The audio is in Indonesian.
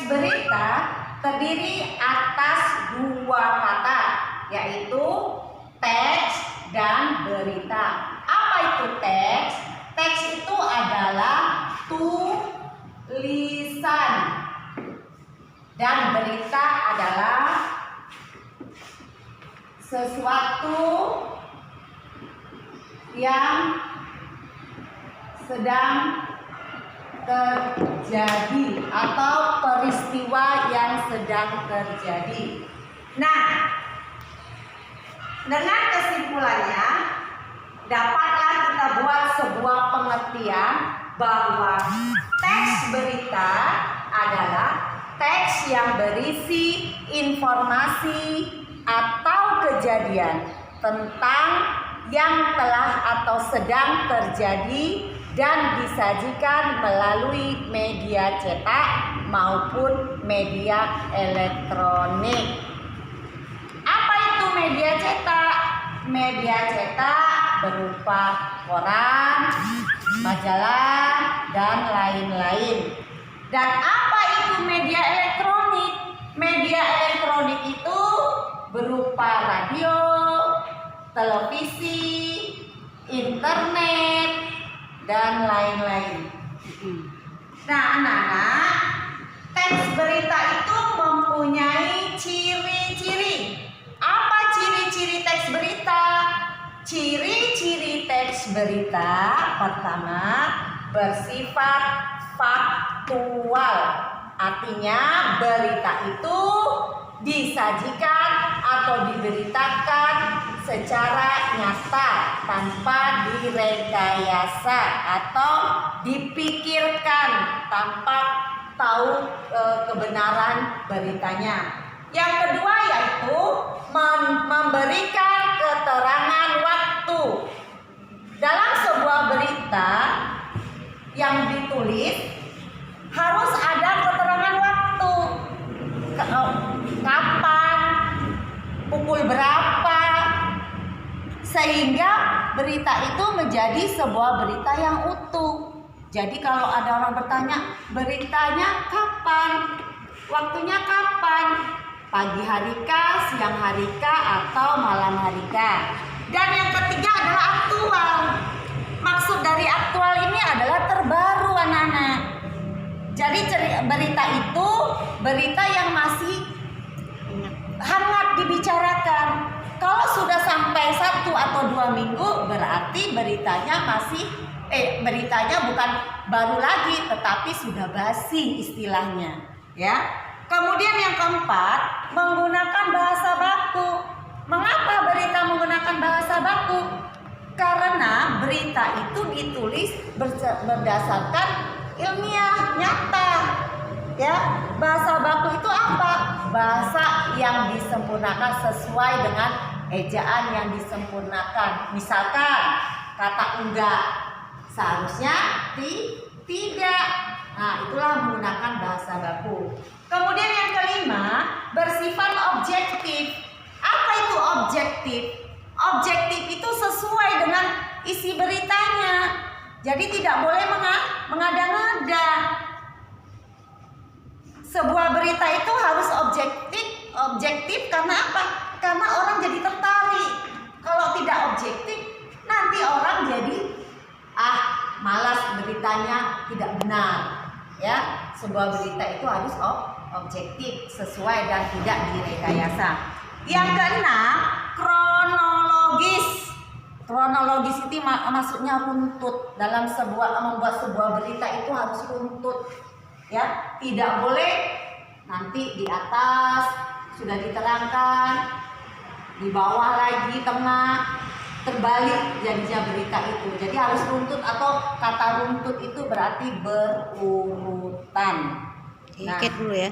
Teks berita terdiri atas dua kata, yaitu teks dan berita. Apa itu teks? Teks itu adalah tulisan dan berita adalah sesuatu yang sedang terjadi atau peristiwa yang sedang terjadi. Nah, dengan kesimpulannya dapatlah kita buat sebuah pengertian bahwa teks berita adalah teks yang berisi informasi atau kejadian tentang yang telah atau sedang terjadi dan disajikan melalui media cetak maupun media elektronik. Apa itu media cetak? Media cetak berupa koran, majalah, dan lain-lain. Dan apa itu media elektronik? Media elektronik itu berupa radio, televisi, internet, dan lain-lain. Nah, anak-anak, teks berita itu mempunyai ciri-ciri. Apa ciri-ciri teks berita? Ciri-ciri teks berita pertama, bersifat faktual. Artinya berita itu disajikan atau diberitakan secara nyata tanpa direkayasa atau dipikirkan tanpa tahu kebenaran beritanya. Yang kedua yaitu memberikan keterangan waktu. Dalam sebuah berita yang ditulis harus ada keterangan waktu. Kapan, pukul berapa, sehingga berita itu menjadi sebuah berita yang utuh. Jadi kalau ada orang bertanya, beritanya kapan? Waktunya kapan? Pagi hari kah, siang hari kah, atau malam hari kah? Dan yang ketiga adalah aktual. Maksud dari aktual ini adalah terbaru, anak-anak. Jadi berita itu berita yang masih hangat dibicarakan. Kalau sudah sampai 1 atau 2 minggu berarti beritanya bukan baru lagi tetapi sudah basi istilahnya, ya. Kemudian yang keempat, menggunakan bahasa baku. Mengapa berita menggunakan bahasa baku? Karena berita itu ditulis berdasarkan ilmiah nyata, ya. Bahasa baku itu apa? Bahasa yang disempurnakan sesuai dengan ejaan yang disempurnakan. Misalkan kata enggak seharusnya tidak. Nah, itulah menggunakan bahasa baku. Kemudian yang kelima, bersifat objektif. Apa itu objektif? Objektif itu sesuai dengan isi beritanya. Jadi tidak boleh mengada-ngada. Sebuah berita itu harus objektif karena apa? Karena orang jadi tertarik. Kalau tidak objektif, nanti orang jadi malas, beritanya tidak benar. Ya, sebuah berita itu harus objektif, sesuai dan tidak direkayasa. Yang keenam, kronologis. Kronologis itu maksudnya runtut. Dalam membuat sebuah berita itu harus runtut, ya. Tidak boleh nanti di atas sudah diterangkan, di bawah lagi tengah, terbalik jadinya berita itu. Jadi harus runtut, atau kata runtut itu berarti berurutan. Dikit dulu ya.